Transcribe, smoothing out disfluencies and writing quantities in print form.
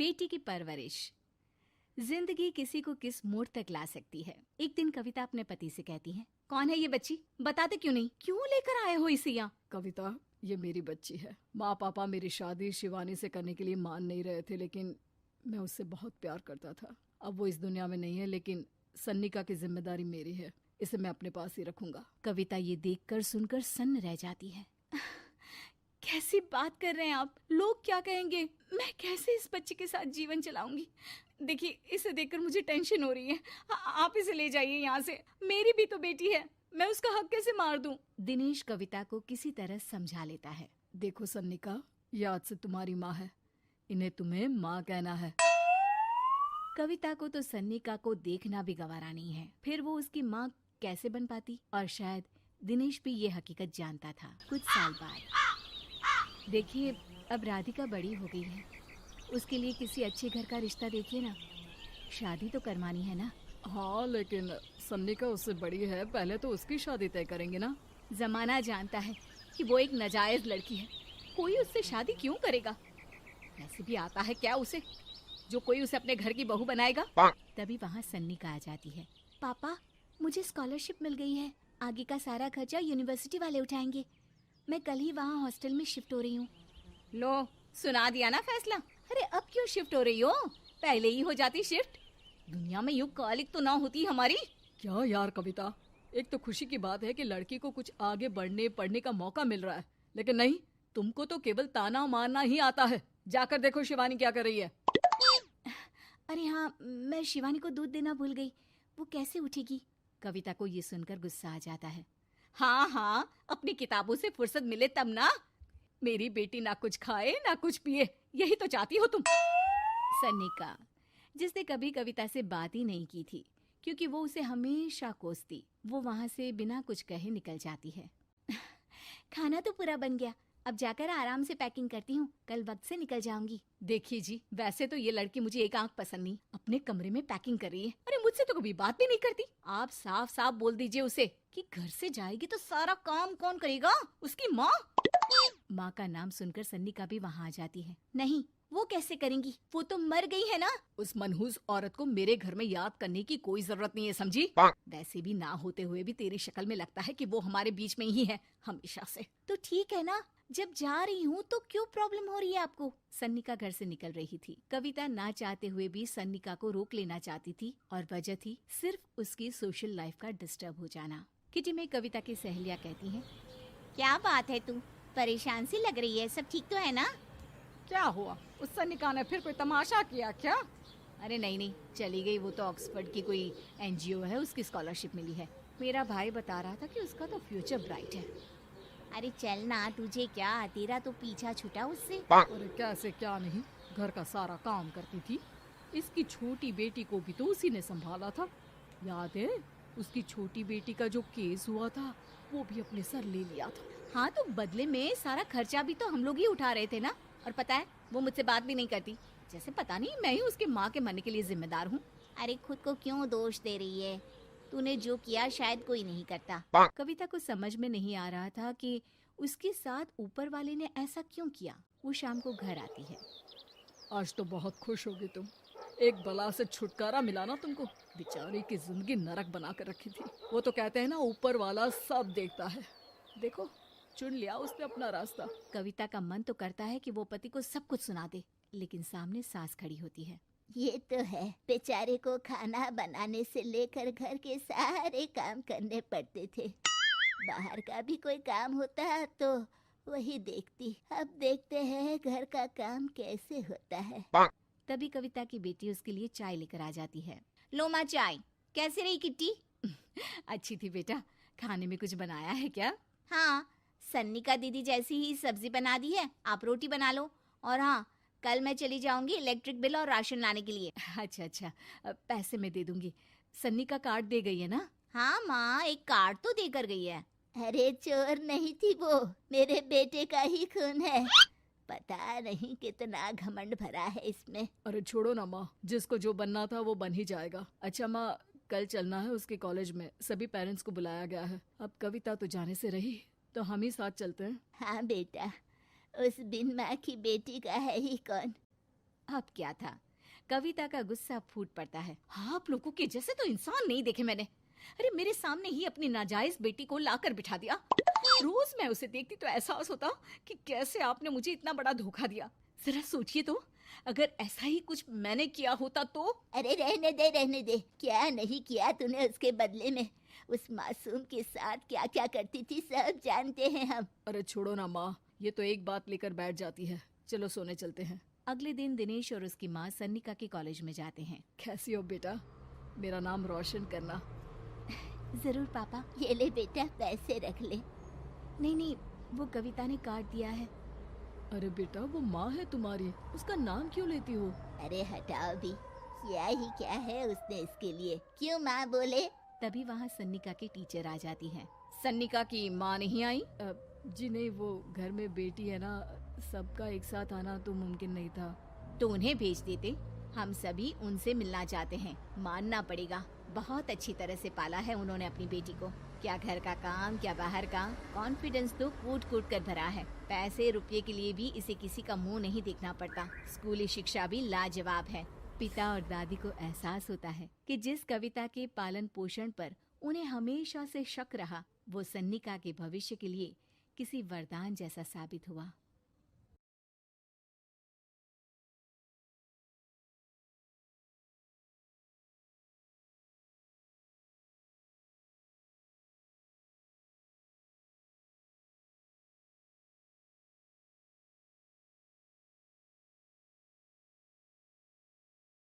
बेटी की परवरिश। जिंदगी किसी को किस मोड़ तक ला सकती है। एक दिन कविता अपने पति से कहती है, कौन है ये बच्ची, बताते क्यों नहीं, क्यों लेकर आए हो इसे यहाँ? कविता, ये मेरी बच्ची है। माँ पापा मेरी शादी शिवानी से करने के लिए मान नहीं रहे थे, लेकिन मैं उससे बहुत प्यार करता था। अब वो इस दुनिया में नहीं है, लेकिन सन्निका की जिम्मेदारी मेरी है। इसे मैं अपने पास ही रखूंगा। कविता ये देखकर सुनकर सन्न रह जाती है। कैसी बात कर रहे हैं आप? लोग क्या कहेंगे? मैं कैसे इस बच्चे के साथ जीवन चलाऊंगी? देखिए, इसे देखकर मुझे टेंशन हो रही है। आप इसे ले जाइए यहाँ से। मेरी भी तो बेटी है, मैं उसका हक कैसे मार दूं? दिनेश कविता को किसी तरह समझा लेता है। देखो सन्निका, ये आज से तुम्हारी माँ है, इन्हें तुम्हें माँ कहना है। कविता को तो सन्निका को देखना भी गवारा नहीं है, फिर वो उसकी माँ कैसे बन पाती? और शायद दिनेश भी ये हकीकत जानता था। कुछ साल बाद देखिए, अब राधिका बड़ी हो गई है, उसके लिए किसी अच्छे घर का रिश्ता देखिए ना। शादी तो करवानी है ना? हाँ, लेकिन सन्निका उससे बड़ी है, पहले तो उसकी शादी तय करेंगे ना। जमाना जानता है कि वो एक नाजायज लड़की है, कोई उससे शादी क्यों करेगा? ऐसे भी आता है क्या उसे, जो कोई उसे अपने घर की बहू बनाएगा? तभी वहाँ सन्निका आ जाती है। पापा, मुझे स्कॉलरशिप मिल गई है, आगे का सारा खर्चा यूनिवर्सिटी वाले उठाएंगे। मैं कल ही वहाँ हॉस्टल में शिफ्ट हो रही हूँ। लो, सुना दिया ना फैसला। अरे अब क्यों शिफ्ट हो रही हो? पहले ही हो जाती शिफ्ट। दुनिया में यूं कालिक तो ना होती हमारी। क्या यार कविता, एक तो खुशी की बात है कि लड़की को कुछ आगे बढ़ने पढ़ने का मौका मिल रहा है, लेकिन नहीं, तुमको तो केवल ताना मारना ही आता है। जाकर देखो शिवानी क्या कर रही है। अरे हाँ, मैं शिवानी को दूध देना भूल गई, वो कैसे उठेगी? कविता को ये सुनकर गुस्सा आ जाता है। हाँ हाँ, अपनी किताबों से फुर्सत मिले तब ना। मेरी बेटी ना कुछ खाए ना कुछ पिए, यही तो चाहती हो तुम। सन्निका, जिसने कभी कविता से बात ही नहीं की थी, क्योंकि वो उसे हमेशा कोसती, वो वहाँ से बिना कुछ कहे निकल जाती है। खाना तो पूरा बन गया, अब जाकर आराम से पैकिंग करती हूँ, कल वक्त से निकल जाऊंगी। देखिए जी, वैसे तो ये लड़की मुझे एक आंख पसंद नहीं, अपने कमरे में पैकिंग कर रही है। अरे मुझसे तो कभी बात भी नहीं करती। आप साफ साफ बोल दीजिए उसे कि घर से जाएगी तो सारा काम कौन करेगा? उसकी माँ। माँ का नाम सुनकर सन्निका भी वहाँ आ जाती है। नहीं, वो कैसे करेंगी, वो तो मर गई है ना। उस मनहूस औरत को मेरे घर में याद करने की कोई जरूरत नहीं है, समझी? वैसे भी ना होते हुए भी तेरी शक्ल में लगता है कि वो हमारे बीच में ही है हमेशा से। तो ठीक है ना, जब जा रही हूँ तो क्यों प्रॉब्लम हो रही है आपको? सन्निका घर से निकल रही थी। कविता ना चाहते हुए भी सन्निका को रोक लेना चाहती थी, और वजह थी सिर्फ उसकी सोशल लाइफ का डिस्टर्ब हो जाना। किटी में कविता की सहेलियाँ कहती हैं, क्या बात है, तू परेशान सी लग रही है, सब ठीक तो है ना? क्या हुआ, उस सन्निका ने फिर कोई तमाशा किया क्या? अरे नहीं नहीं, चली गई, वो तो ऑक्सफोर्ड की कोई NGO है, उसकी स्कॉलरशिप मिली है। मेरा भाई बता रहा था कि उसका तो फ्यूचर ब्राइट है। अरे चल ना, तुझे क्या, तेरा तो पीछा छूटा उससे। अरे कैसे क्या नहीं, घर का सारा काम करती थी। इसकी छोटी बेटी को भी तो उसी ने संभाला था, याद है? उसकी छोटी बेटी का जो केस हुआ था, वो भी अपने सर ले लिया था। हाँ, तो बदले में सारा खर्चा भी तो हम लोग ही उठा रहे थे ना। और पता है, वो मुझसे बात भी नहीं करती, जैसे पता नहीं मैं ही उसके माँ के मरने के लिए जिम्मेदार हूँ। अरे खुद को क्यों दोष दे रही है? तूने जो किया शायद कोई नहीं करता। कविता को समझ में नहीं आ रहा था कि उसके साथ ऊपर वाले ने ऐसा क्यों किया। वो शाम को घर आती है। आज तो बहुत खुश होगी तुम, एक बला से छुटकारा मिला ना तुमको। बेचारी की जिंदगी नरक बना कर रखी थी। वो तो कहते हैं ना, ऊपर वाला सब देखता है। देखो, चुन लिया उसने अपना रास्ता। कविता का मन तो करता है कि वो पति को सब कुछ सुना दे, लेकिन सामने सास खड़ी होती है। ये तो है, बेचारे को खाना बनाने से लेकर घर के सारे काम करने पड़ते थे। बाहर का भी कोई काम होता तो वही देखती। अब देखते हैं घर का काम कैसे होता है। तभी कविता की बेटी उसके लिए चाय लेकर आ जाती है। लो माँ चाय, कैसी रही किट्टी? अच्छी थी बेटा, खाने में कुछ बनाया है क्या? हाँ, सन्निका दीदी जैसी ही सब्जी बना दी है, आप रोटी बना लो। और हाँ, कल मैं चली जाऊंगी इलेक्ट्रिक बिल और राशन लाने के लिए। अच्छा अच्छा, पैसे मैं दे दूंगी। सन्नी का कार्ड दे गई है ना? हाँ माँ, एक कार्ड तो देकर गई है। अरे चोर नहीं थी वो, मेरे बेटे का ही खून है। पता नहीं कितना घमंड भरा है इसमें। अरे छोड़ो ना माँ, जिसको जो बनना था वो बन ही जाएगा। अच्छा माँ, कल चलना है उसके कॉलेज में, सभी पेरेंट्स को बुलाया गया है। अब कविता तो जाने से रही, तो हम ही साथ चलते हैं। हाँ बेटा, उस बिन माँ की बेटी का है ही कौन। अब क्या था, कविता का गुस्सा फूट पड़ता है। हाँ, आप लोगों के जैसे तो इंसान नहीं देखे मैंने। अरे मेरे सामने ही अपनी नाजायज बेटी को लाकर बिठा दिया। रोज मैं उसे देखती तो एहसास होता कि कैसे आपने मुझे इतना बड़ा धोखा दिया। जरा सोचिए तो, अगर ऐसा ही कुछ मैंने किया होता तो। अरे रहने दे, क्या नहीं किया तूने उसके बदले में। उस मासूम के साथ क्या क्या करती थी सब जानते हैं हम। अरे छोड़ो ना माँ, ये तो एक बात लेकर बैठ जाती है। चलो सोने चलते हैं। अगले दिन दिनेश और उसकी माँ सन्निका के कॉलेज में जाते हैं। कैसी हो बेटा, मेरा नाम रोशन करना। जरूर पापा। ये ले बेटा, पैसे रख ले। नहीं, वो कविता ने काट दिया है। अरे बेटा, वो माँ है तुम्हारी, उसका नाम क्यों लेती हो? अरे हटाओ भी, क्या ही क्या है उसने इसके लिए, क्यों माँ बोले। तभी वहाँ सन्निका की टीचर आ जाती हैं। सन्निका की माँ नहीं आई? जी नहीं, वो घर में बेटी है ना, सबका एक साथ आना तो मुमकिन नहीं था। तो उन्हें भेज देते, हम सभी उनसे मिलना चाहते हैं। मानना पड़ेगा, बहुत अच्छी तरह से पाला है उन्होंने अपनी बेटी को। क्या घर का काम, क्या बाहर का, कॉन्फिडेंस तो कूट कूट कर भरा है। पैसे रुपये के लिए भी इसे किसी का मुंह नहीं देखना पड़ता। स्कूली शिक्षा भी लाजवाब है। पिता और दादी को एहसास होता है कि जिस कविता के पालन पोषण पर उन्हें हमेशा से शक रहा, वो सन्निका के भविष्य के लिए किसी वरदान जैसा साबित हुआ।